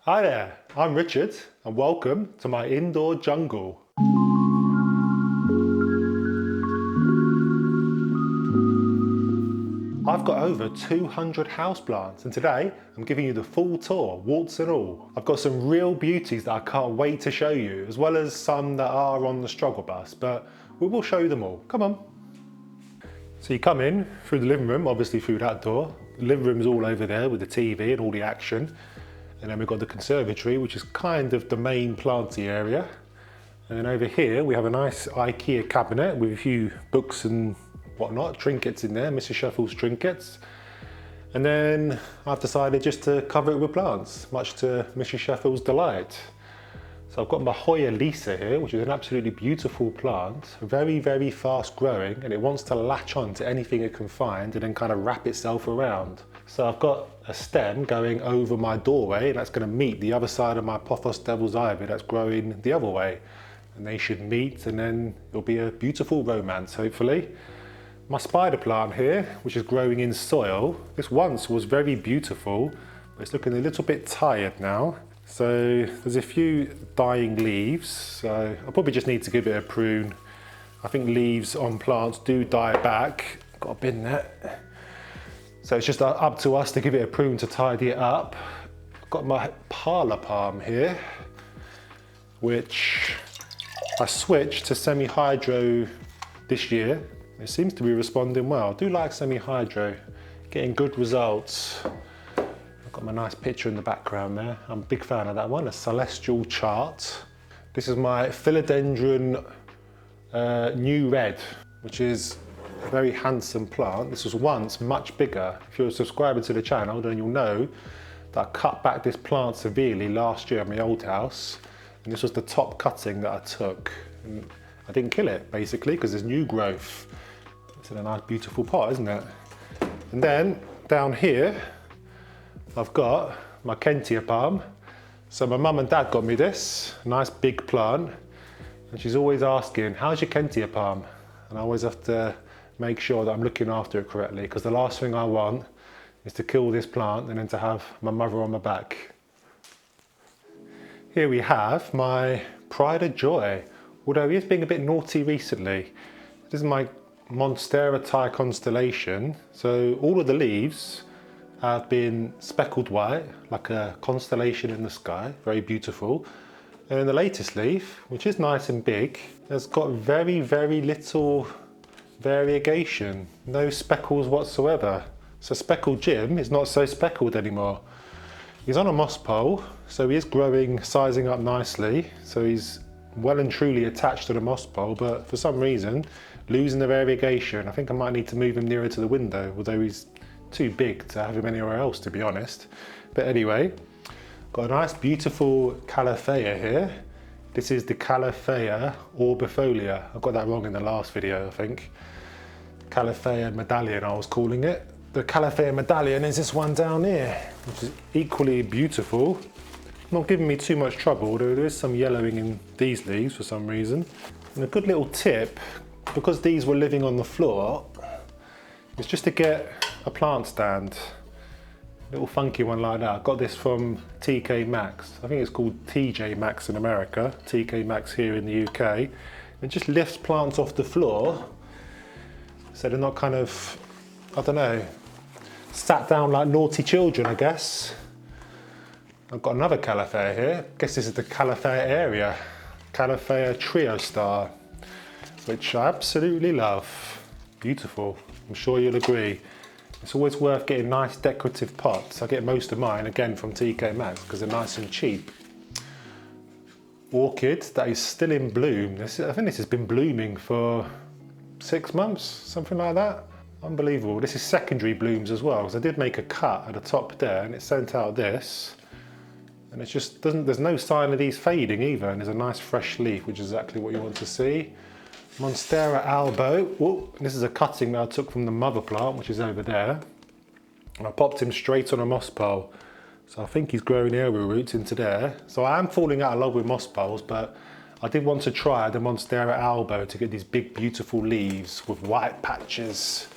Hi there, I'm Richard and welcome to my indoor jungle. I've got over 200 houseplants and today I'm giving you the full tour, warts and all. I've got some real beauties that I can't wait to show you, as well as some that are on the struggle bus, but we will show you them all. Come on. So you come in through the living room, obviously through that door. The living room's all over there with the TV and all the action. And then we've got the conservatory, which is kind of the main planty area. And then over here, we have a nice IKEA cabinet with a few books and whatnot, trinkets in there, Mrs. Shuffle's trinkets. And then I've decided just to cover it with plants, much to Mrs. Shuffle's delight. So I've got my Hoya Lisa here, which is an absolutely beautiful plant, very, very fast growing, and it wants to latch on to anything it can find and then kind of wrap itself around. So I've got a stem going over my doorway, and that's going to meet the other side of my Pothos Devil's Ivy that's growing the other way. And they should meet, and then it'll be a beautiful romance, hopefully. My spider plant here, which is growing in soil, this once was very beautiful, but it's looking a little bit tired now. So there's a few dying leaves, so I'll probably just need to give it a prune. I think leaves on plants do die back. Got a bin there. So it's just up to us to give it a prune to tidy it up. I've got my parlour palm here, which I switched to semi-hydro this year. It seems to be responding well. I do like semi-hydro, getting good results. Got my nice picture in the background there. I'm a big fan of that one, a celestial chart. This is my philodendron new red, which is a very handsome plant. This was once much bigger. If you're a subscriber to the channel, then you'll know that I cut back this plant severely last year at my old house. And this was the top cutting that I took. And I didn't kill it, basically, because there's new growth. It's in a nice, beautiful pot, isn't it? And then down here, I've got my Kentia palm. So my mum and dad got me this nice big plant, and she's always asking, how's your Kentia palm? And I always have to make sure that I'm looking after it correctly, because the last thing I want is to kill this plant and then to have my mother on my back. Here we have my pride of joy, although he is being a bit naughty recently. This is my Monstera Thai constellation. So all of the leaves have been speckled white, like a constellation in the sky, very beautiful. And in the latest leaf, which is nice and big, has got very, very little variegation, no speckles whatsoever. So Speckled Jim is not so speckled anymore. He's on a moss pole, so he is growing, sizing up nicely. So he's well and truly attached to the moss pole, but for some reason, losing the variegation. I think I might need to move him nearer to the window, although he's too big to have him anywhere else, to be honest. But anyway, got a nice beautiful Calathea here. This is the Calathea orbifolia. I got that wrong in the last video, I think. Calathea medallion, I was calling it. The Calathea medallion is this one down here, which is equally beautiful. Not giving me too much trouble, although there is some yellowing in these leaves for some reason. And a good little tip, because these were living on the floor, is just to get a plant stand, little funky one like that. I got this from TK Maxx. I think it's called TJ Maxx in America, TK Maxx here in the UK. It just lifts plants off the floor, so they're not kind of, I don't know, sat down like naughty children, I guess. I've got another Calathea here. I guess this is the Calathea area, Calathea Trio Star, which I absolutely love. Beautiful, I'm sure you'll agree. It's always worth getting nice decorative pots. I get most of mine, again, from TK Maxx because they're nice and cheap. Orchid that is still in bloom. I think this has been blooming for 6 months, something like that. Unbelievable. This is secondary blooms as well, because I did make a cut at the top there and it sent out this. And it just doesn't, there's no sign of these fading either, and there's a nice fresh leaf, which is exactly what you want to see. Monstera albo. Whoa, this is a cutting that I took from the mother plant, which is over there. And I popped him straight on a moss pole. So I think he's growing aerial roots into there. So I am falling out of love with moss poles, but I did want to try the Monstera albo to get these big, beautiful leaves with white patches.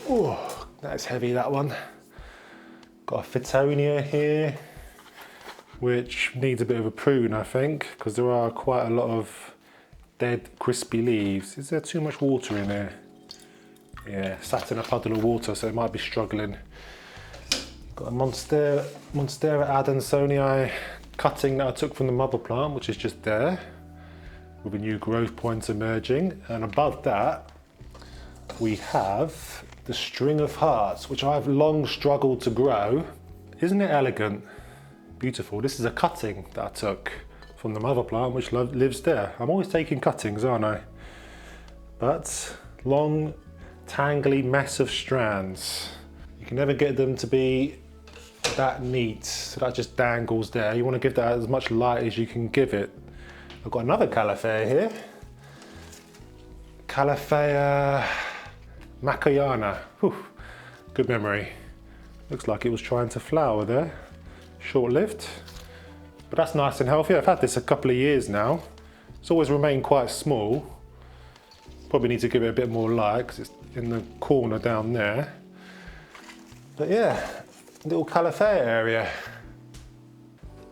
Oh, that's heavy, that one. Got a Fittonia here. which needs a bit of a prune, I think, because there are quite a lot of dead, crispy leaves. Is there too much water in there? Yeah, sat in a puddle of water, so it might be struggling. Got a Monstera adansonii cutting that I took from the mother plant, which is just there, with a new growth point emerging. And above that, we have the string of hearts, which I've long struggled to grow. Isn't it elegant? Beautiful. This is a cutting that I took from the mother plant, which lives there. I'm always taking cuttings, aren't I? But long, tangly mess of strands. You can never get them to be that neat, so that just dangles there. You want to give that as much light as you can give it. I've got another Calafea here. Calafea Macayana. Whew, good memory. Looks like it was trying to flower there. Short-lived, but that's nice and healthy. I've had this a couple of years now. It's always remained quite small. Probably need to give it a bit more light because it's in the corner down there. But yeah, little Calafea area.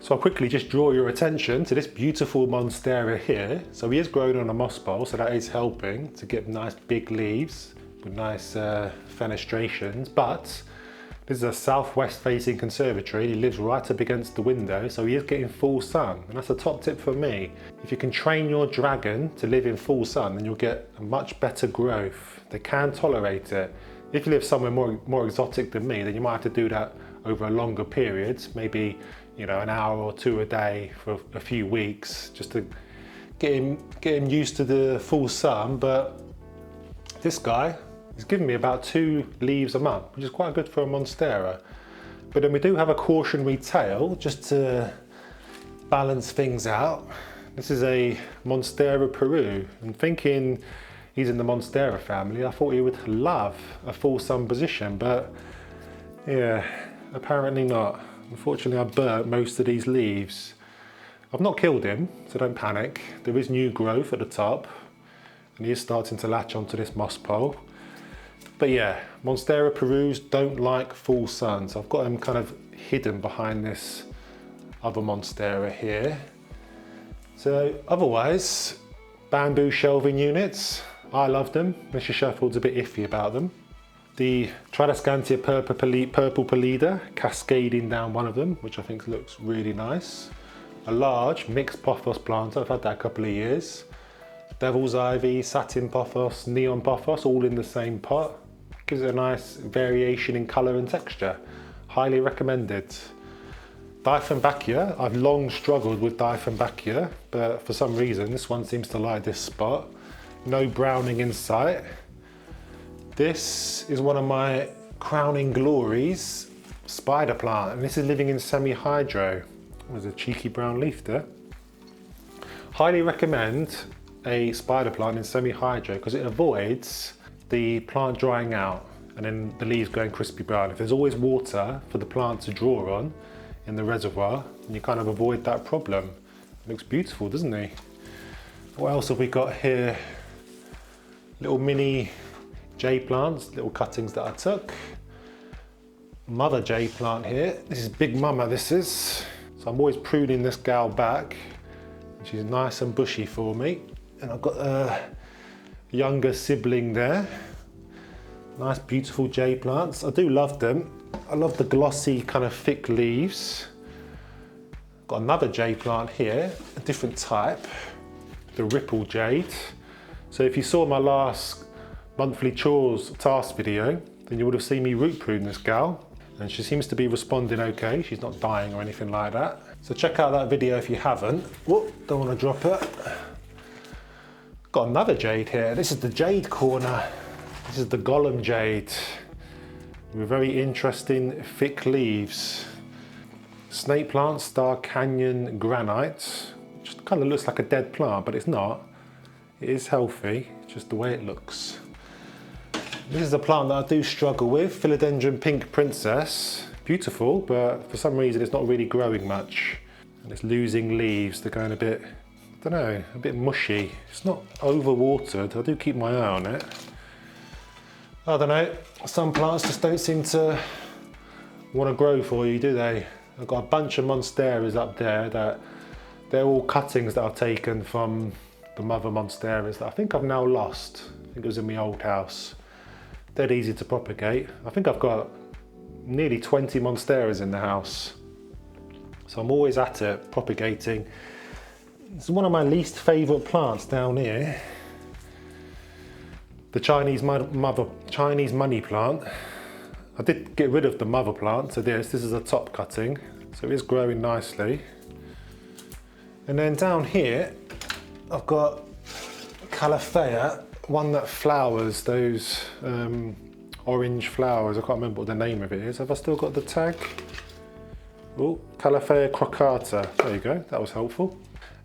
So I'll quickly just draw your attention to this beautiful Monstera here. So he is growing on a moss bowl, so that is helping to get nice big leaves with nice fenestrations. But this is a southwest facing conservatory. He lives right up against the window, so he is getting full sun. And that's a top tip for me. If you can train your dragon to live in full sun, then you'll get a much better growth. They can tolerate it. If you live somewhere more exotic than me, then you might have to do that over a longer period, maybe, you know, an hour or two a day for a few weeks, just to get him used to the full sun. But this guy, he's giving me about 2 leaves a month, which is quite good for a Monstera. But then we do have a cautionary tale, just to balance things out. This is a Monstera Peru, and thinking he's in the Monstera family, I thought he would love a full sun position, but yeah, apparently not. Unfortunately, I burnt most of these leaves. I've not killed him, so don't panic. There is new growth at the top, and he is starting to latch onto this moss pole. But yeah, Monstera Perus don't like full sun, so I've got him kind of hidden behind this other Monstera here. So otherwise, bamboo shelving units, I love them. Mr. Sheffield's a bit iffy about them. The Tradescantia purple pallida cascading down one of them, which I think looks really nice. A large mixed pothos planter, I've had that a couple of years. Devil's ivy, satin pothos, neon pothos, all in the same pot. Gives it a nice variation in colour and texture. Highly recommended. Dieffenbachia, I've long struggled with Dieffenbachia, but for some reason this one seems to like this spot. No browning in sight. This is one of my crowning glories, spider plant, and this is living in semi-hydro. There's a cheeky brown leaf there. Highly recommend a spider plant in semi-hydro because it avoids the plant drying out and then the leaves going crispy brown. If there's always water for the plant to draw on in the reservoir, you kind of avoid that problem. Looks beautiful, doesn't he? What else have we got here? Little mini jade plants, little cuttings that I took. Mother jade plant here. This is Big Mama, this is. So I'm always pruning this gal back. She's nice and bushy for me. And I've got a younger sibling there. Nice, beautiful jade plants. I do love them. I love the glossy, kind of thick leaves. Got another jade plant here, a different type, the ripple jade. So if you saw my last monthly chores task video, then you would have seen me root prune this gal, and she seems to be responding okay. She's not dying or anything like that. So check out that video if you haven't. Whoop, don't want to drop it. Got another jade here. This is the jade corner. This is the Gollum jade with very interesting thick leaves. Snake plant, Star Canyon granite. Just kind of looks like a dead plant, but it's not. It is healthy, just the way it looks. This is a plant that I do struggle with, Philodendron Pink Princess. Beautiful, but for some reason it's not really growing much. And it's losing leaves, they're going a bit, I don't know, a bit mushy. It's not overwatered, I do keep my eye on it. I don't know, some plants just don't seem to want to grow for you, do they? I've got a bunch of monsteras up there that they're all cuttings that I've taken from the mother monsteras that I think I've now lost. I think it was in my old house. Dead easy to propagate. I think I've got nearly 20 monsteras in the house. So I'm always at it, propagating. It's one of my least favourite plants down here. The Chinese money plant. I did get rid of the mother plant to this. This is a top cutting, so it is growing nicely. And then down here, I've got Calafea, one that flowers, those orange flowers. I can't remember what the name of it is. Have I still got the tag? Oh, Calafea crocata. There you go, that was helpful.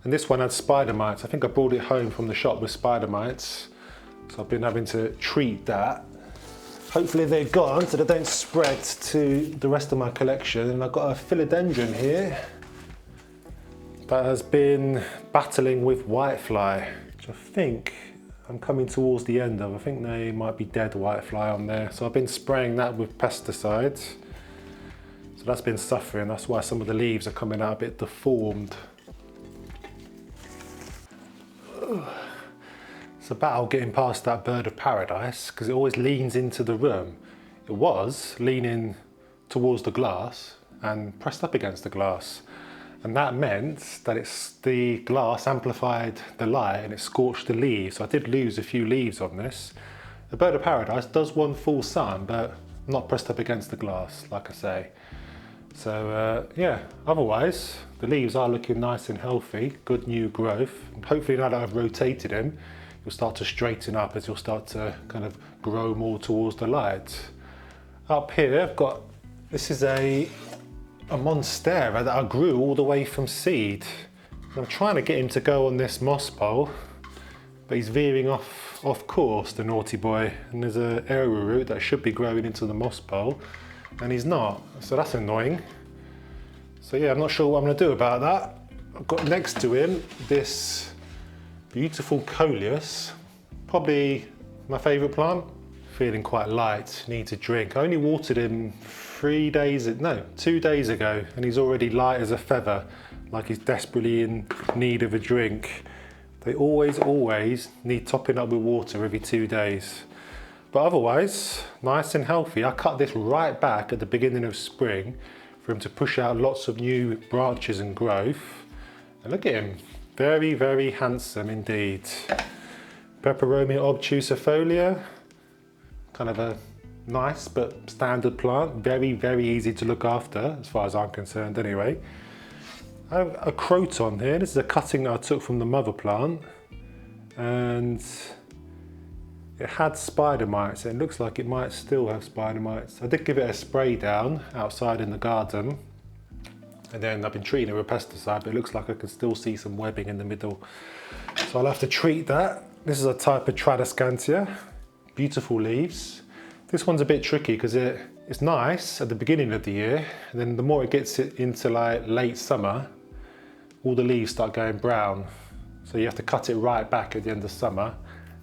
And this one had spider mites. I think I brought it home from the shop with spider mites. So I've been having to treat that. Hopefully they're gone so they don't spread to the rest of my collection. And I've got a philodendron here that has been battling with whitefly, which I think I'm coming towards the end of. I think they might be dead whitefly on there. So I've been spraying that with pesticides. So that's been suffering. That's why some of the leaves are coming out a bit deformed. It's a battle getting past that bird of paradise because it always leans into the room. It was leaning towards the glass and pressed up against the glass. And that meant that the glass amplified the light and it scorched the leaves. So I did lose a few leaves on this. The bird of paradise does want full sun, but not pressed up against the glass, like I say. So yeah, otherwise the leaves are looking nice and healthy, good new growth. And hopefully now that I've rotated him, you'll start to straighten up as you'll start to kind of grow more towards the light. Up here I've got, this is a monstera that I grew all the way from seed. I'm trying to get him to go on this moss pole, but he's veering off course, the naughty boy. And there's an arrowroot that should be growing into the moss pole, and he's not, so that's annoying. So yeah, I'm not sure what I'm gonna do about that. I've got next to him this beautiful coleus, probably my favourite plant. Feeling quite light, needs a drink. I only watered him 2 days ago, and he's already light as a feather, like he's desperately in need of a drink. They always need topping up with water every 2 days. But otherwise, nice and healthy. I cut this right back at the beginning of spring for him to push out lots of new branches and growth. And look at him, very, very handsome indeed. Peperomia obtusifolia, kind of a nice but standard plant. Very, very easy to look after, as far as I'm concerned anyway. I have a croton here. This is a cutting that I took from the mother plant. And it had spider mites. It looks like it might still have spider mites. I did give it a spray down outside in the garden. And then I've been treating it with pesticide, but it looks like I can still see some webbing in the middle. So I'll have to treat that. This is a type of Tradescantia. Beautiful leaves. This one's a bit tricky because it's nice at the beginning of the year, and then the more it gets into like late summer, all the leaves start going brown. So you have to cut it right back at the end of summer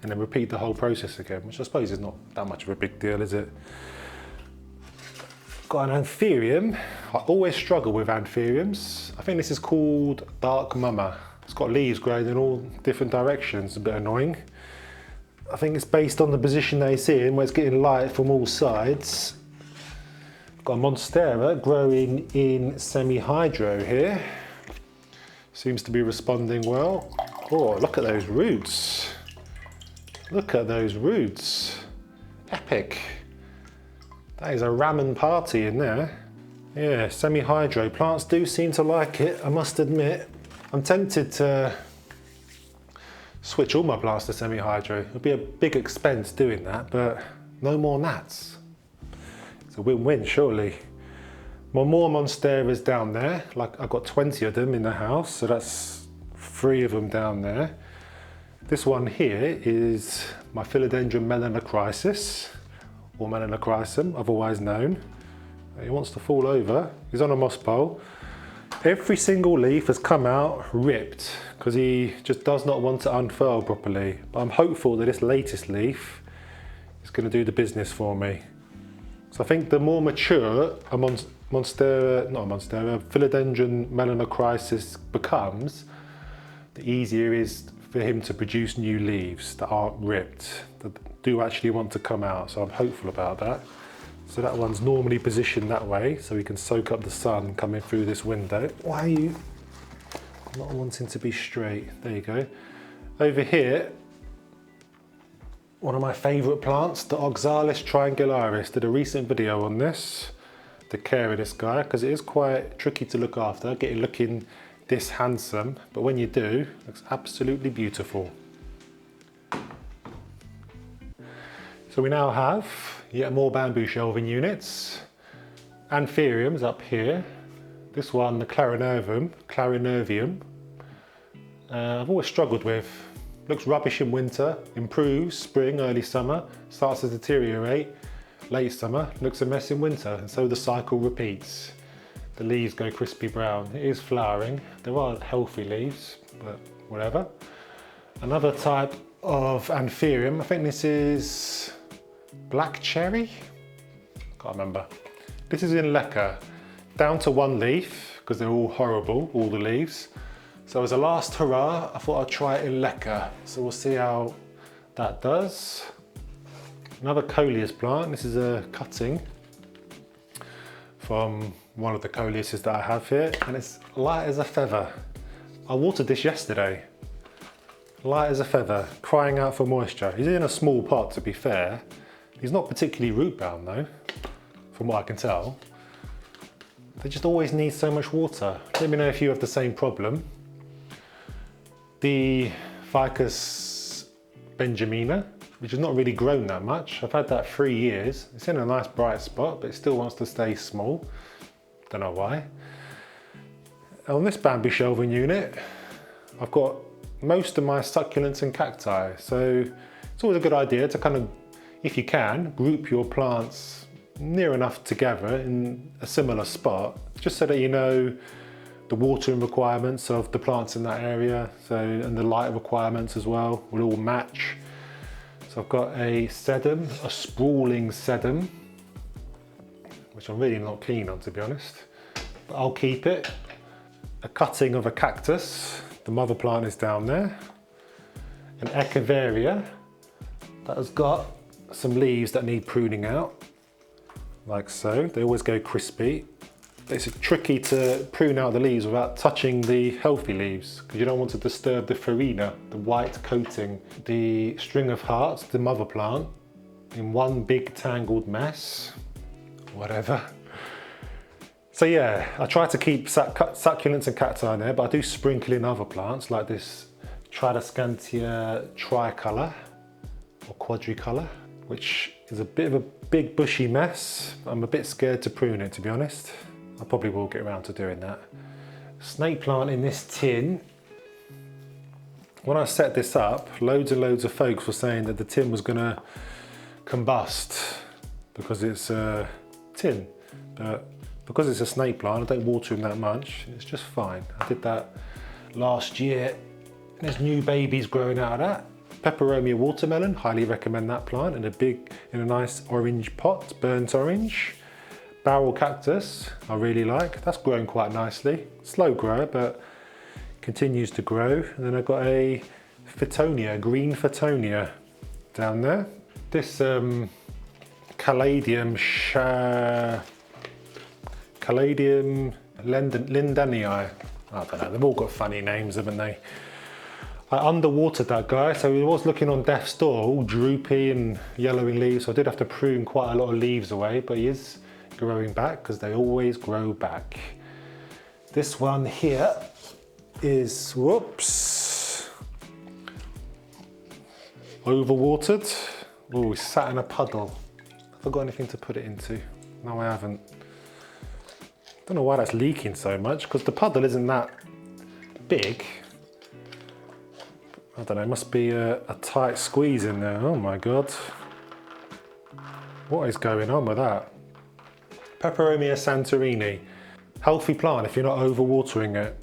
and then repeat the whole process again, which I suppose is not that much of a big deal, is it? Got an anthurium. I always struggle with anthuriums. I think this is called Dark Mama. It's got leaves growing in all different directions, a bit annoying. I think it's based on the position that it's in, where it's getting light from all sides. Got a monstera growing in semi-hydro here. Seems to be responding well. Oh, look at those roots. Look at those roots. Epic. That is a ramen party in there. Yeah, semi-hydro. Plants do seem to like it, I must admit. I'm tempted to switch all my plants to semi-hydro. It'll be a big expense doing that, but no more gnats. It's a win-win, surely. More monsteras down there. Like, I've got 20 of them in the house, so that's 3 of them down there. This one here is my philodendron melanocrysis, or melanochrysum, otherwise known. He wants to fall over. He's on a moss pole. Every single leaf has come out ripped because he just does not want to unfurl properly. But I'm hopeful that this latest leaf is going to do the business for me. So I think the more mature a philodendron melanocrisis becomes, the easier it is for him to produce new leaves that aren't ripped, that do actually want to come out. So I'm hopeful about that. So that one's normally positioned that way, so we can soak up the sun coming through this window. Why are you not wanting to be straight? There you go. Over here, one of my favourite plants, the Oxalis triangularis. Did a recent video on this, the care of this guy, because it is quite tricky to look after, get it looking this handsome, but when you do, it looks absolutely beautiful. So we now have yet more bamboo shelving units. Anthuriums up here. This one, the Clarinervium. I've always struggled with. Looks rubbish in winter, improves spring, early summer, starts to deteriorate late summer, looks a mess in winter, and so the cycle repeats. The leaves go crispy brown. It is flowering. There are healthy leaves, but whatever. Another type of Anthurium, I think this is black cherry? Can't remember. This is in Lecker, down to one leaf, because they're all horrible, all the leaves. So as a last hurrah, I thought I'd try it in Lecker. So we'll see how that does. Another coleus plant. This is a cutting from one of the coleuses that I have here, and it's light as a feather. I watered this yesterday. Light as a feather, crying out for moisture. He's in a small pot, to be fair. He's not particularly root bound though, from what I can tell. They just always need so much water. Let me know if you have the same problem. The Ficus benjamina, which has not really grown that much. I've had that 3 years. It's in a nice bright spot, but it still wants to stay small. Don't know why. On this bamboo shelving unit, I've got most of my succulents and cacti. So it's always a good idea to kind of, if you can, group your plants near enough together in a similar spot, just so that you know the watering requirements of the plants in that area, and the light requirements as well will all match. So I've got a sedum, a sprawling sedum, which I'm really not keen on, to be honest, but I'll keep it. A cutting of a cactus, the mother plant is down there. An echeveria that has got some leaves that need pruning out, like so. They always go crispy. It's tricky to prune out the leaves without touching the healthy leaves, because you don't want to disturb the farina, the white coating. The string of hearts, the mother plant, in one big tangled mess, whatever. So yeah, I try to keep succulents and cacti in there, but I do sprinkle in other plants like this Tridescantia tricolor or quadricolor, which is a bit of a big bushy mess. I'm a bit scared to prune it, to be honest. I probably will get around to doing that. Snake plant in this tin. When I set this up, loads and loads of folks were saying that the tin was gonna combust because it's a tin. But because it's a snake plant, I don't water them that much. It's just fine. I did that last year. There's new babies growing out of that. Peperomia watermelon, highly recommend that plant in a nice orange pot, burnt orange. Barrel cactus, I really like. That's growing quite nicely. Slow grower, but continues to grow. And then I've got a Fittonia, green Fittonia down there. This Caladium lindanii. I don't know, they've all got funny names, haven't they? I underwatered that guy, so he was looking on death's door, all droopy and yellowing leaves. So I did have to prune quite a lot of leaves away, but he is growing back because they always grow back. This one here is, whoops, overwatered. Oh, it's sat in a puddle. Have I got anything to put it into? No, I haven't. Don't know why that's leaking so much, because the puddle isn't that big. I don't know, it must be a tight squeeze in there. Oh my God. What is going on with that? Peperomia santorini. Healthy plant if you're not overwatering it.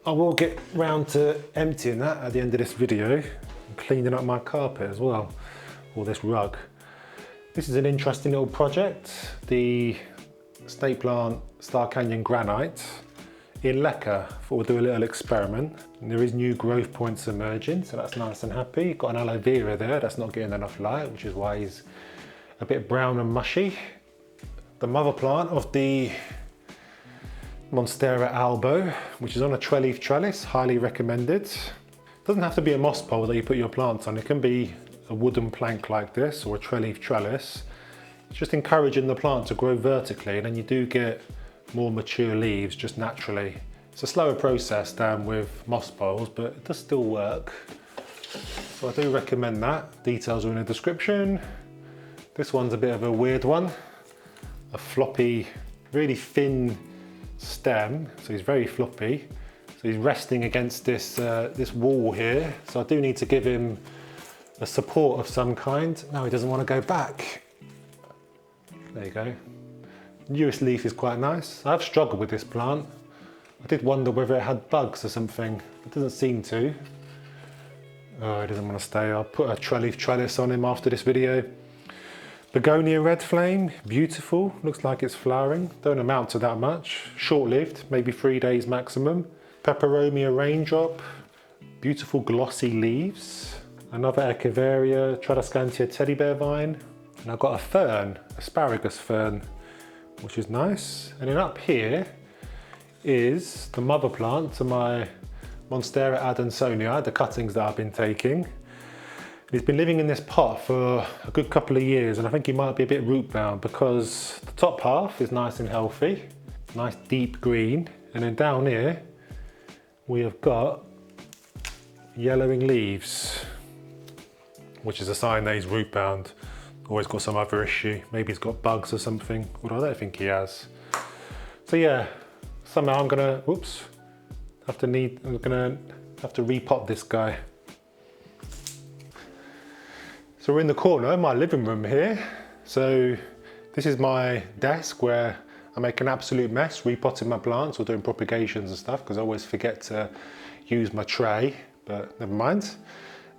I will get round to emptying that at the end of this video and cleaning up my carpet as well, or this rug. This is an interesting little project. The snake plant Star Canyon granite in Leca. Thought we'll do a little experiment. And there is new growth points emerging, so that's nice and happy. Got an aloe vera there, that's not getting enough light, which is why he's a bit brown and mushy. The mother plant of the Monstera albo, which is on a 12-leaf trellis, highly recommended. Doesn't have to be a moss pole that you put your plants on, it can be a wooden plank like this or a 12-leaf trellis. It's just encouraging the plant to grow vertically, and then you do get more mature leaves just naturally. It's a slower process than with moss poles, but it does still work. So I do recommend that. Details are in the description. This one's a bit of a weird one. A floppy, really thin stem, so he's very floppy. So he's resting against this this wall here. So I do need to give him a support of some kind. No, he doesn't want to go back. There you go. Newest leaf is quite nice. I've struggled with this plant. I did wonder whether it had bugs or something. It doesn't seem to. Oh, he doesn't want to stay. I'll put a 12-leaf trellis on him after this video. Begonia red flame, beautiful. Looks like it's flowering. Don't amount to that much. Short-lived, maybe 3 days maximum. Peperomia raindrop, beautiful glossy leaves. Another Echeveria, Tradescantia teddy bear vine. And I've got a fern, asparagus fern, which is nice. And then up here is the mother plant to my Monstera adansonii, the cuttings that I've been taking. He's been living in this pot for a good couple of years, and I think he might be a bit root bound because the top half is nice and healthy, nice deep green, and then down here we have got yellowing leaves, which is a sign that he's root bound, or he's got some other issue. Maybe he's got bugs or something, although I don't think he has. So yeah, somehow I'm gonna, have to repot this guy. So we're in the corner of my living room here. So this is my desk where I make an absolute mess repotting my plants or doing propagations and stuff, because I always forget to use my tray, but never mind.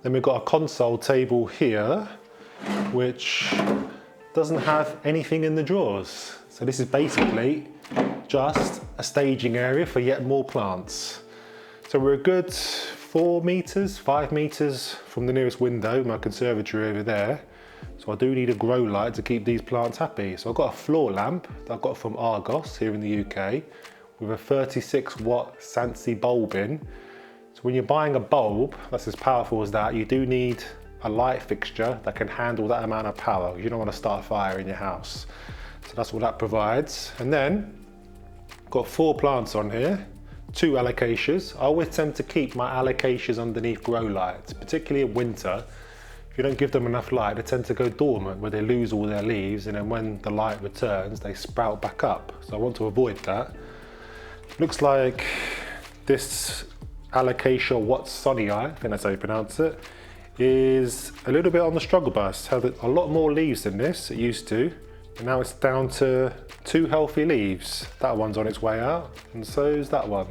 Then we've got a console table here, which doesn't have anything in the drawers. So this is basically just a staging area for yet more plants. So we're a good 4 meters, 5 meters from the nearest window, my conservatory over there. So I do need a grow light to keep these plants happy. So I've got a floor lamp that I got from Argos here in the UK with a 36 watt Sansi bulb in. So when you're buying a bulb that's as powerful as that, you do need a light fixture that can handle that amount of power. You don't want to start a fire in your house. So that's what that provides. And then got 4 plants on here. 2 alocasias. I always tend to keep my alocasias underneath grow lights, particularly in winter. If you don't give them enough light, they tend to go dormant, where they lose all their leaves, and then when the light returns, they sprout back up. So I want to avoid that. Looks like this Alocasia Watsonii, I think that's how you pronounce it, is a little bit on the struggle bus. Had a lot more leaves than this, it used to. And now it's down to 2 healthy leaves. That one's on its way out, and so is that one.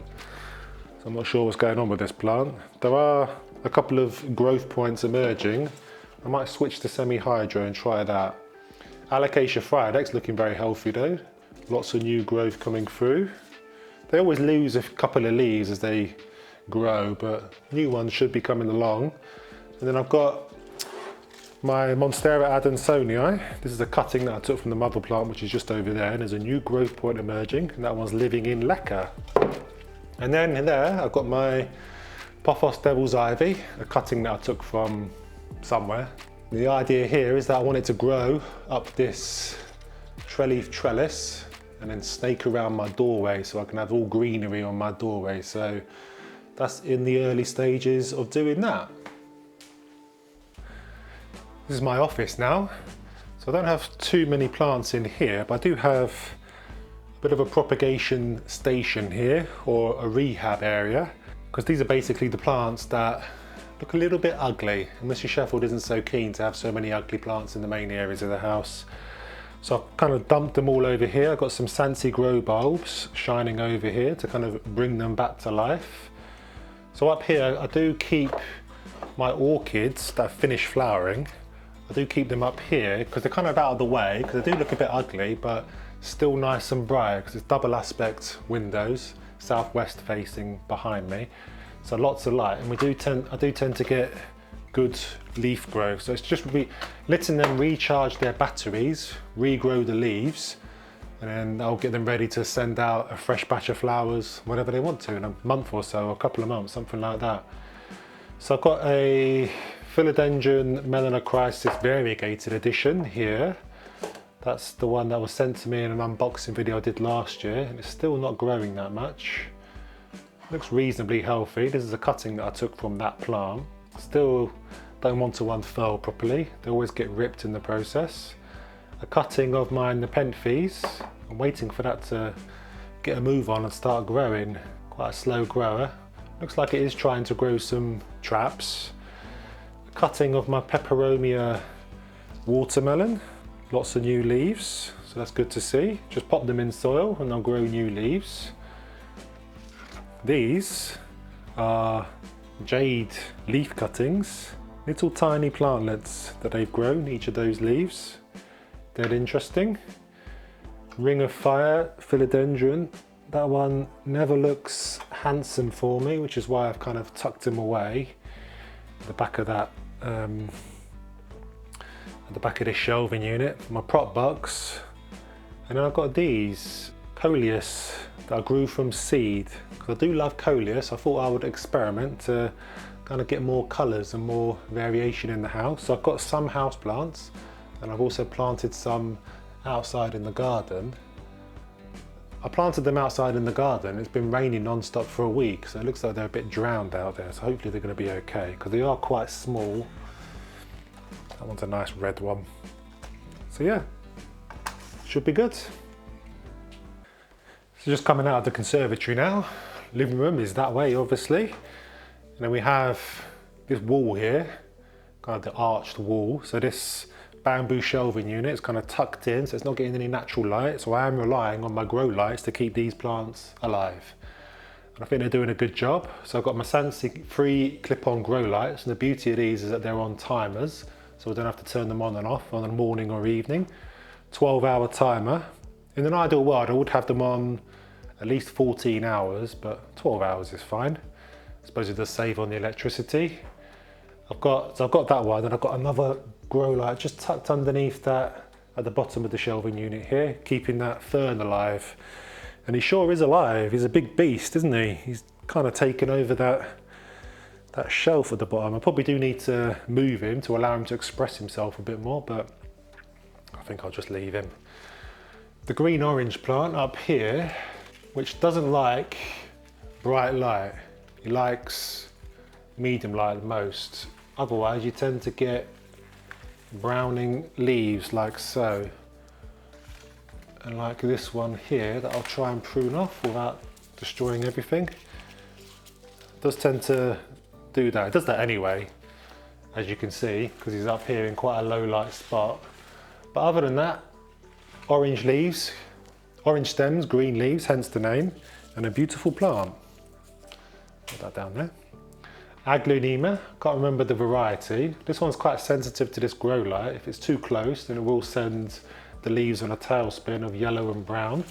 So I'm not sure what's going on with this plant. There are a couple of growth points emerging. I might switch to semi-hydro and try that. Alocasia friodex looking very healthy though. Lots of new growth coming through. They always lose a couple of leaves as they grow, but new ones should be coming along. And then I've got my Monstera adansonii. This is a cutting that I took from the mother plant, which is just over there, and there's a new growth point emerging, and that one's living in Leca. And then there I've got my Pothos Devil's Ivy, a cutting that I took from somewhere. The idea here is that I want it to grow up this 12-leaf trellis and then snake around my doorway, so I can have all greenery on my doorway. So that's in the early stages of doing that. This is my office now. So I don't have too many plants in here, but I do have a bit of a propagation station here, or a rehab area, because these are basically the plants that look a little bit ugly, and Mr. Sheffield isn't so keen to have so many ugly plants in the main areas of the house. So I've kind of dumped them all over here. I've got some Sansi grow bulbs shining over here to kind of bring them back to life. So up here I do keep my orchids that finish flowering. I do keep them up here because they're kind of out of the way, because they do look a bit ugly, but still nice and bright because it's double aspect windows, southwest facing behind me. So lots of light, and I do tend to get good leaf growth. So it's just letting them recharge their batteries, regrow the leaves, and then I'll get them ready to send out a fresh batch of flowers whenever they want to, in a month or so, or a couple of months, something like that. So I've got a Philodendron Melanocrisis variegated edition here. That's the one that was sent to me in an unboxing video I did last year, and it's still not growing that much. Looks reasonably healthy. This is a cutting that I took from that plant. Still don't want to unfurl properly. They always get ripped in the process. A cutting of my Nepenthes. I'm waiting for that to get a move on and start growing. Quite a slow grower. Looks like it is trying to grow some traps. A cutting of my Peperomia watermelon. Lots of new leaves, so that's good to see. Just pop them in soil and they'll grow new leaves. These are jade leaf cuttings. Little tiny plantlets that they've grown, each of those leaves. They're interesting. Ring of Fire Philodendron. That one never looks handsome for me, which is why I've kind of tucked him away. At the back of that, at the back of this shelving unit, my prop box. And then I've got these Coleus that I grew from seed. Because I do love Coleus, I thought I would experiment to kind of get more colours and more variation in the house. So I've got some house plants, and I've also planted some outside in the garden. I planted them outside in the garden. It's been raining non-stop for a week, so it looks like they're a bit drowned out there. So hopefully they're going to be okay, because they are quite small. That one's a nice red one. So yeah, should be good. So just coming out of the conservatory now. Living room is that way, obviously. And then we have this wall here, kind of the arched wall. So this bamboo shelving unit is kind of tucked in, so it's not getting any natural light. So I am relying on my grow lights to keep these plants alive. And I think they're doing a good job. So I've got my Sansi free clip-on grow lights, and the beauty of these is that they're on timers, so I don't have to turn them on and off on a morning or evening. 12-hour timer. In an ideal world, I would have them on at least 14 hours, but 12 hours is fine. I suppose it does save on the electricity. I've got that one, and I've got another grow light just tucked underneath that at the bottom of the shelving unit here, keeping that fern alive. And he sure is alive. He's a big beast, isn't he? He's kind of taken over that shelf at the bottom. I probably do need to move him to allow him to express himself a bit more, but I think I'll just leave him. The green orange plant up here, which doesn't like bright light. He likes medium light the most. Otherwise you tend to get browning leaves like so. And like this one here that I'll try and prune off without destroying everything. It does tend to do that. It does that anyway, as you can see, because he's up here in quite a low light spot. But other than that, orange leaves, orange stems, green leaves, hence the name, and a beautiful plant. Put that down there. Aglaonema, can't remember the variety. This one's quite sensitive to this grow light. If it's too close, then it will send the leaves on a tailspin of yellow and brown.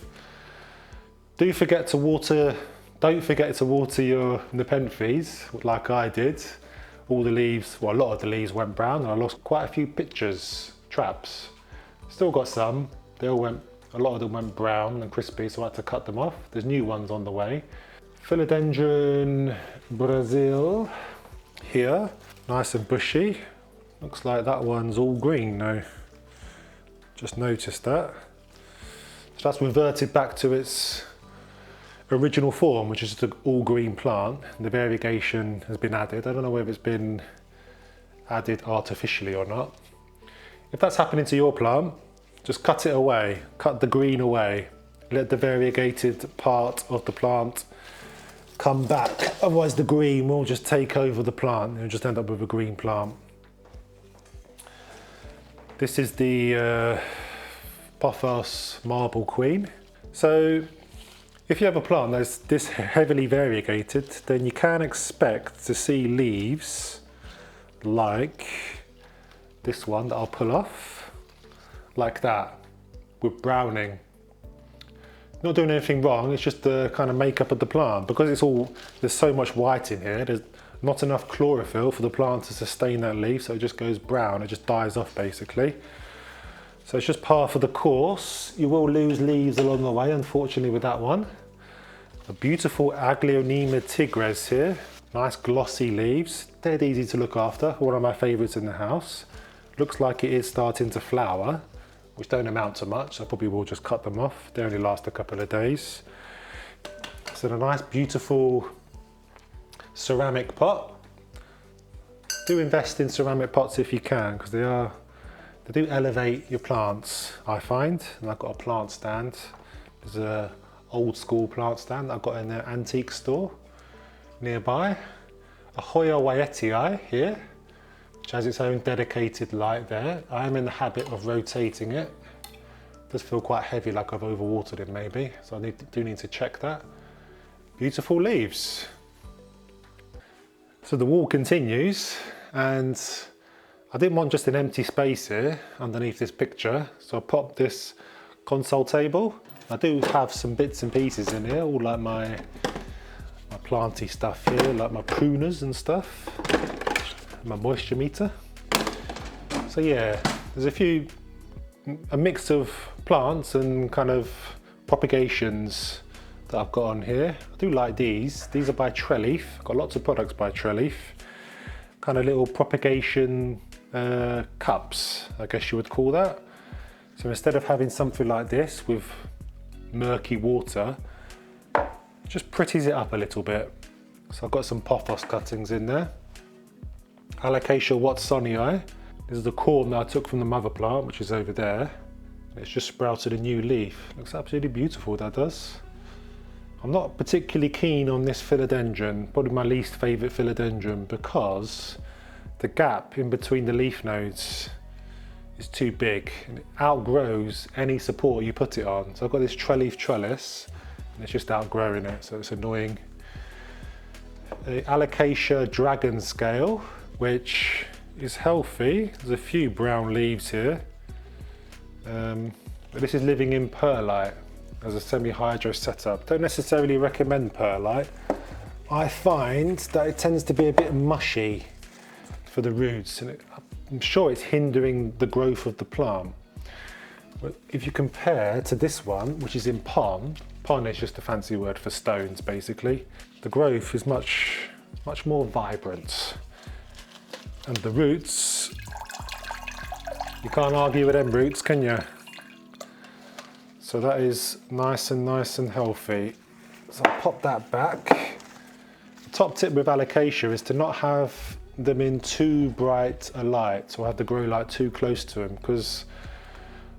Don't forget to water your Nepenthes like I did. All the leaves, well, a lot of the leaves went brown, and I lost quite a few pictures, traps. Still got some. A lot of them went brown and crispy, so I had to cut them off. There's new ones on the way. Philodendron Brazil here, nice and bushy. Looks like that one's all green now. Just noticed that. So that's reverted back to its original form, which is an all green plant. The variegation has been added. I don't know whether it's been added artificially or not. If that's happening to your plant, just cut it away, cut the green away. Let the variegated part of the plant come back. Otherwise the green will just take over the plant. You'll just end up with a green plant. This is the Pothos Marble Queen. So if you have a plant that's this heavily variegated, then you can expect to see leaves like this one that I'll pull off, like that, with browning not doing anything wrong, it's just the kind of makeup of the plant. Because there's so much white in here, there's not enough chlorophyll for the plant to sustain that leaf, so it just goes brown, it just dies off basically. So it's just par for the course. You will lose leaves along the way, unfortunately, with that one. A beautiful Aglaonema tigres here. Nice glossy leaves, dead easy to look after, one of my favourites in the house. Looks like it is starting to flower, which don't amount to much, so I probably will just cut them off. They only last a couple of days. So a nice beautiful ceramic pot. Do invest in ceramic pots if you can, because they do elevate your plants, I find. And I've got a plant stand. There's a old school plant stand that I got in their antique store nearby. A Hoya Waitii here, which has its own dedicated light there. I am in the habit of rotating it. It does feel quite heavy, like I've overwatered it maybe, so I do need to check that. Beautiful leaves. So the wall continues, and I didn't want just an empty space here underneath this picture, so I popped this console table. I do have some bits and pieces in here, all like my planty stuff here, like my pruners and stuff, my moisture meter. So yeah, there's a mix of plants and kind of propagations that I've got on here. I do like these. These are by Treleaf. Got lots of products by Treleaf. Kind of little propagation cups, I guess you would call that. So instead of having something like this with murky water, just pretties it up a little bit. So I've got some pothos cuttings in there. Alocasia watsonii. This is the corm that I took from the mother plant, which is over there. It's just sprouted a new leaf. Looks absolutely beautiful, that does. I'm not particularly keen on this philodendron, probably my least favourite philodendron, because the gap in between the leaf nodes is too big and it outgrows any support you put it on. So I've got this Treleaf trellis and it's just outgrowing it, so it's annoying. The Alocasia dragon scale, which is healthy. There's a few brown leaves here, but this is living in perlite as a semi-hydro setup. Don't necessarily recommend perlite. I find that it tends to be a bit mushy for the roots, and I'm sure it's hindering the growth of the plant. But if you compare to this one, which is in pon is just a fancy word for stones basically, the growth is much more vibrant. And the roots, you can't argue with them roots, can you? So that is nice and healthy. So I'll pop that back. The top tip with Alocasia is to not have them in too bright a light, or have the grow light too close to them, because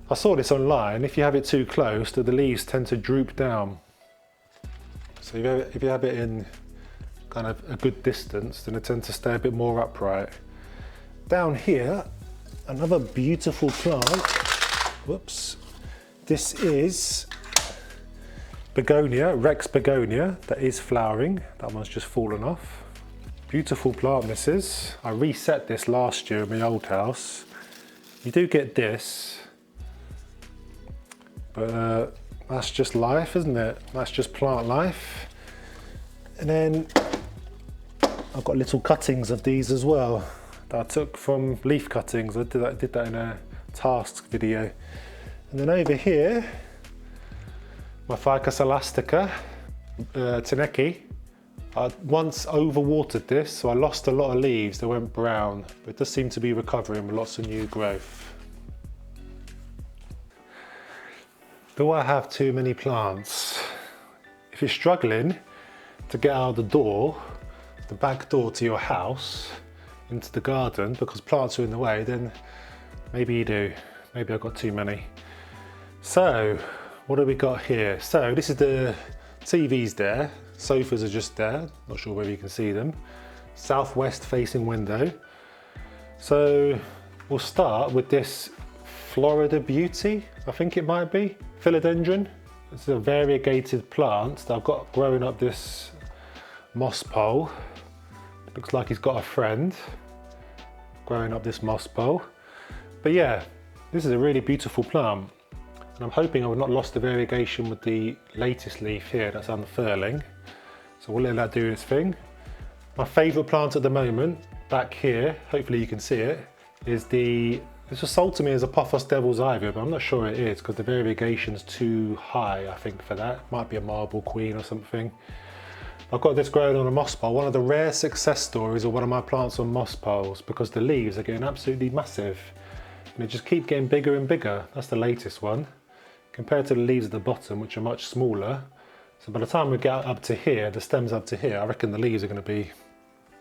I saw this online. If you have it too close, the leaves tend to droop down. So if you have it in kind of a good distance, then they tend to stay a bit more upright. Down here, another beautiful plant. Whoops. This is begonia, Rex begonia, that is flowering. That one's just fallen off. Beautiful plant this is. I reset this last year in my old house. You do get this, but that's just life, isn't it? That's just plant life. And then I've got little cuttings of these as well that I took from leaf cuttings. I did that in a tasks video. And then over here, my Ficus elastica, Teneki. I once overwatered this, so I lost a lot of leaves. They went brown, but it does seem to be recovering with lots of new growth. Do I have too many plants? If you're struggling to get out the door, the back door to your house, into the garden, because plants are in the way, then maybe you do. Maybe I've got too many. So, what have we got here? So this is the TV's there, sofas are just there, not sure whether you can see them. Southwest facing window. So we'll start with this Florida Beauty, I think it might be, philodendron. It's a variegated plant that I've got growing up this moss pole. Looks like he's got a friend growing up this moss pole. But yeah, this is a really beautiful plant. And I'm hoping I've not lost the variegation with the latest leaf here that's unfurling. So we'll let that do its thing. My favourite plant at the moment, back here, hopefully you can see it, is it's just sold to me as a Pothos Devil's Ivy, but I'm not sure it is because the variegation's too high, I think, for that. Might be a Marble Queen or something. I've got this growing on a moss pole, one of the rare success stories of one of my plants on moss poles, because the leaves are getting absolutely massive. And they just keep getting bigger and bigger. That's the latest one. Compared to the leaves at the bottom, which are much smaller. So by the time we get up to here, the stems up to here, I reckon the leaves are going to be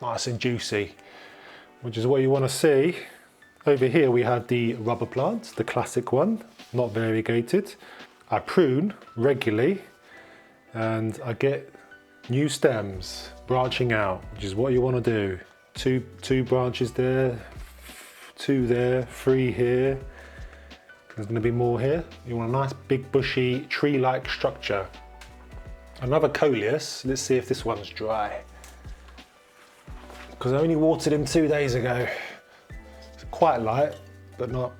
nice and juicy, which is what you want to see. Over here we had the rubber plant, the classic one, not variegated. I prune regularly and I get new stems branching out, which is what you want to do. Two branches there, 2 there, 3 here. There's going to be more here. You want a nice big bushy tree-like structure. Another coleus. Let's see if this one's dry. Because I only watered him 2 days ago. It's quite light, but not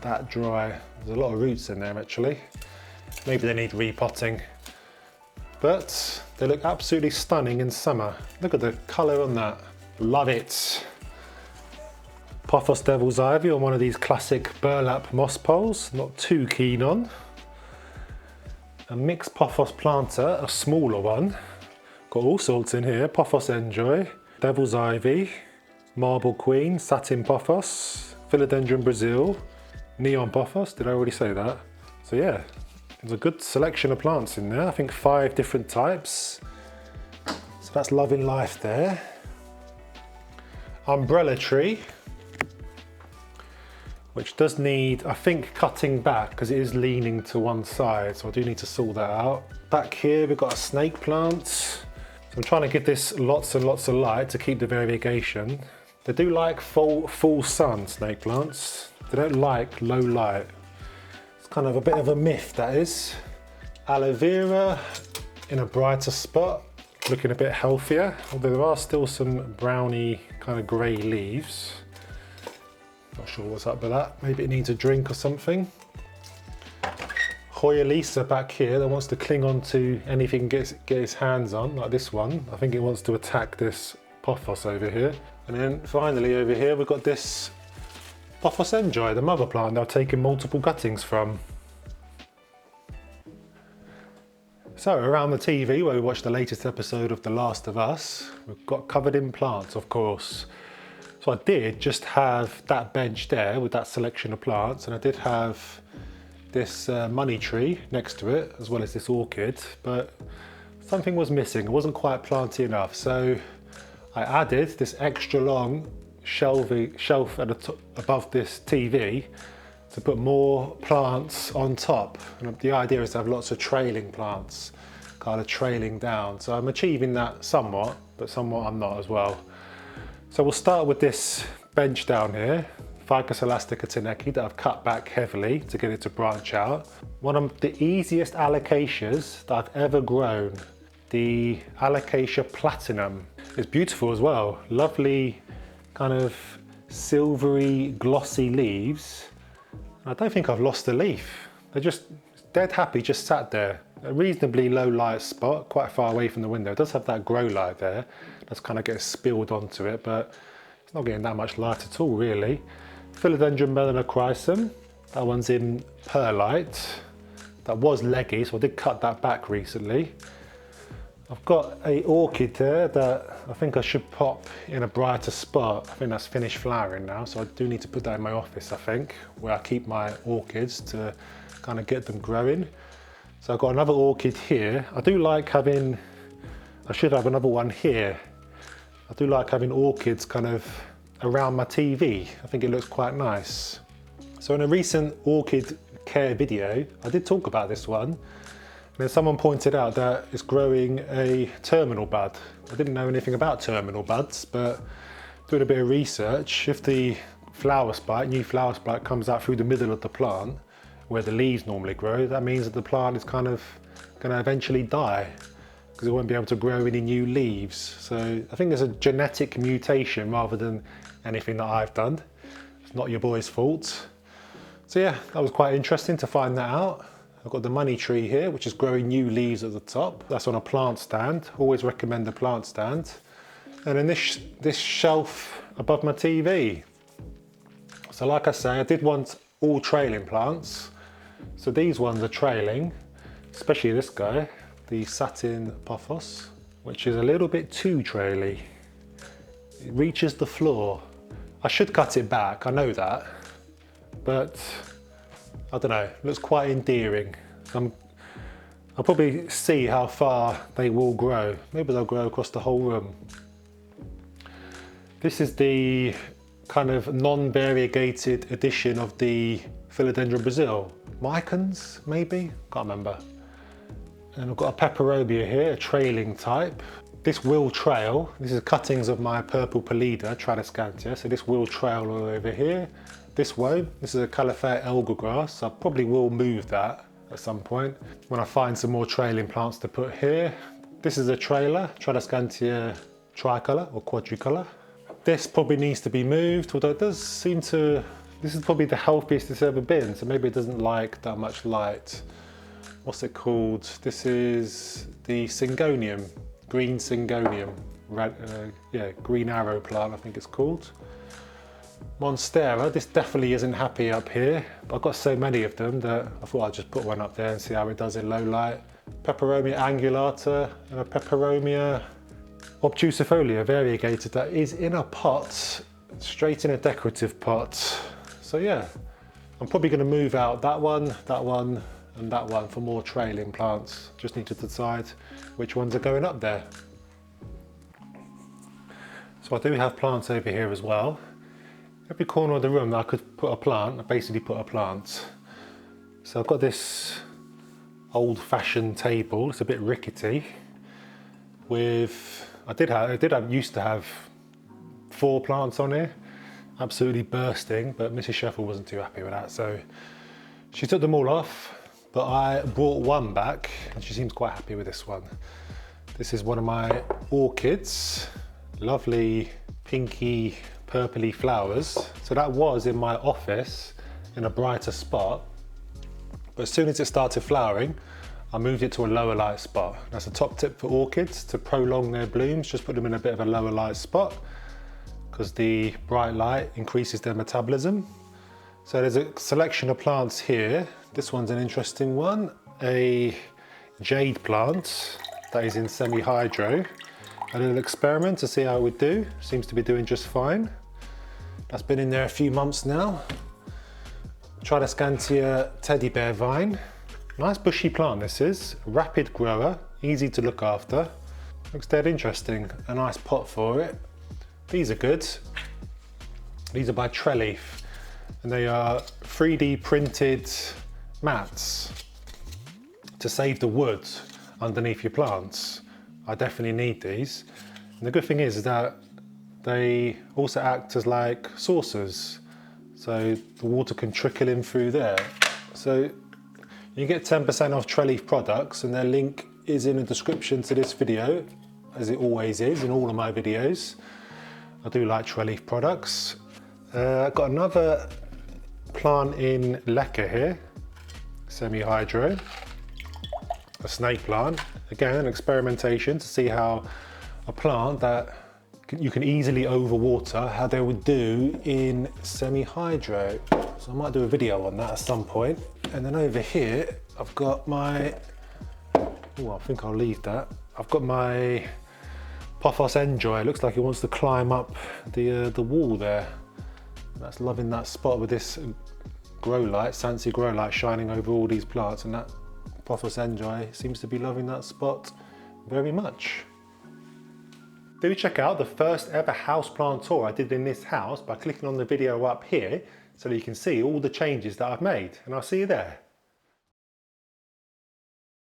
that dry. There's a lot of roots in there actually. Maybe they need repotting. But they look absolutely stunning in summer. Look at the colour on that. Love it. Pothos Devil's Ivy on one of these classic burlap moss poles, not too keen on. A mixed Pothos planter, a smaller one. Got all sorts in here, Pothos Enjoy, Devil's Ivy, Marble Queen, Satin Pothos, Philodendron Brazil, Neon Pothos, did I already say that? So yeah, there's a good selection of plants in there, I think 5 different types. So that's loving life there. Umbrella tree, which does need, I think, cutting back because it is leaning to one side, so I do need to sort that out. Back here we've got a snake plant. So I'm trying to give this lots and lots of light to keep the variegation. They do like full sun, snake plants. They don't like low light. It's kind of a bit of a myth, that is. Aloe vera in a brighter spot, looking a bit healthier, although there are still some browny kind of grey leaves. Not sure what's up with that. Maybe it needs a drink or something. Hoya Lisa back here that wants to cling on to anything get its hands on, like this one. I think it wants to attack this Pothos over here. And then finally over here we've got this Pothos Enjoy, the mother plant that I've taken multiple cuttings from. So around the TV where we watched the latest episode of The Last of Us, we've got covered in plants, of course. So I did just have that bench there with that selection of plants, and I did have this money tree next to it, as well as this orchid, but something was missing. It wasn't quite planty enough. So I added this extra long shelf at the top, above this TV to put more plants on top. And the idea is to have lots of trailing plants, kind of trailing down. So I'm achieving that somewhat, but somewhat I'm not as well. So we'll start with this bench down here, Ficus elastica teneki, that I've cut back heavily to get it to branch out. One of the easiest alocasias that I've ever grown, the Alocasia platinum. It's beautiful as well, lovely kind of silvery glossy leaves. I don't think I've lost a leaf. They're just dead happy, just sat there. A reasonably low light spot, quite far away from the window. It does have that grow light there. That's kind of getting spilled onto it, but it's not getting that much light at all, really. Philodendron melanochrysum, that one's in perlite. That was leggy, so I did cut that back recently. I've got a orchid there that I think I should pop in a brighter spot. I think that's finished flowering now, so I do need to put that in my office, I think, where I keep my orchids to kind of get them growing. So I've got another orchid here. I do like having, I should have another one here. I do like having orchids kind of around my TV. I think it looks quite nice. So in a recent orchid care video, I did talk about this one. And then someone pointed out that it's growing a terminal bud. I didn't know anything about terminal buds, but doing a bit of research, if the flower spike, new flower spike comes out through the middle of the plant, where the leaves normally grow, that means that the plant is kind of going to eventually die because it won't be able to grow any new leaves. So I think there's a genetic mutation rather than anything that I've done. It's not your boy's fault. So yeah, that was quite interesting to find that out. I've got the money tree here, which is growing new leaves at the top. That's on a plant stand. Always recommend a plant stand. And then this shelf above my TV. So like I say, I did want all trailing plants. So these ones are trailing, especially this guy, the satin pothos, which is a little bit too traily. It reaches the floor. I should cut it back, I know that, but I don't know, looks quite endearing. I'll probably see how far they will grow. Maybe they'll grow across the whole room. This is the kind of non-variegated edition of the Philodendron Brazil. Mycons, maybe? Can't remember. And I've got a peperomia here, a trailing type. This will trail. This is cuttings of my purple Pelida, Tradescantia, so this will trail all over here. This won't. This is a Califate elder grass. I probably will move that at some point when I find some more trailing plants to put here. This is a trailer, Tradescantia tricolor or quadricolor. This probably needs to be moved, although it does seem to, this is probably the healthiest it's ever been, so maybe it doesn't like that much light. What's it called? This is the Syngonium, green Syngonium, yeah, green arrow plant I think it's called. Monstera, this definitely isn't happy up here, but I've got so many of them that I thought I'd just put one up there and see how it does in low light. Peperomia angulata and a Peperomia obtusifolia variegated that is in a pot, straight in a decorative pot. So yeah, I'm probably going to move out that one, and that one for more trailing plants. Just need to decide which ones are going up there. So I do have plants over here as well. Every corner of the room that I could put a plant, I basically put a plant. So I've got this old-fashioned table, it's a bit rickety, with, used to have 4 plants on here, absolutely bursting, but Mrs. Sheffield wasn't too happy with that, so she took them all off, but I brought one back, and she seems quite happy with this one. This is one of my orchids, lovely pinky purpley flowers. So that was in my office in a brighter spot, but as soon as it started flowering, I moved it to a lower light spot. That's a top tip for orchids to prolong their blooms, just put them in a bit of a lower light spot because the bright light increases their metabolism. So there's a selection of plants here. This one's an interesting one, a jade plant that is in semi-hydro. A little experiment to see how it would do. Seems to be doing just fine. That's been in there a few months now. Tradescantia teddy bear vine. Nice bushy plant this is. Rapid grower, easy to look after. Looks dead interesting. A nice pot for it. These are good. These are by Treleaf, and they are 3D printed mats to save the wood underneath your plants. I definitely need these. And the good thing is that they also act as like saucers. So the water can trickle in through there. So you get 10% off Treleaf products, and their link is in the description to this video, as it always is in all of my videos. I do like Treleaf products. I've got another plant in Leca here, semi-hydro. A snake plant, again an experimentation to see how a plant that you can easily overwater, how they would do in semi-hydro. So I might do a video on that at some point. And then over here I've got my, oh I think I'll leave that. I've got my Pothos Enjoy. It looks like it wants to climb up the wall there. That's loving that spot with this grow light, Sansi grow light shining over all these plants, and that Pothos Enjoy seems to be loving that spot very much. Do check out the first ever houseplant tour I did in this house by clicking on the video up here so that you can see all the changes that I've made, and I'll see you there.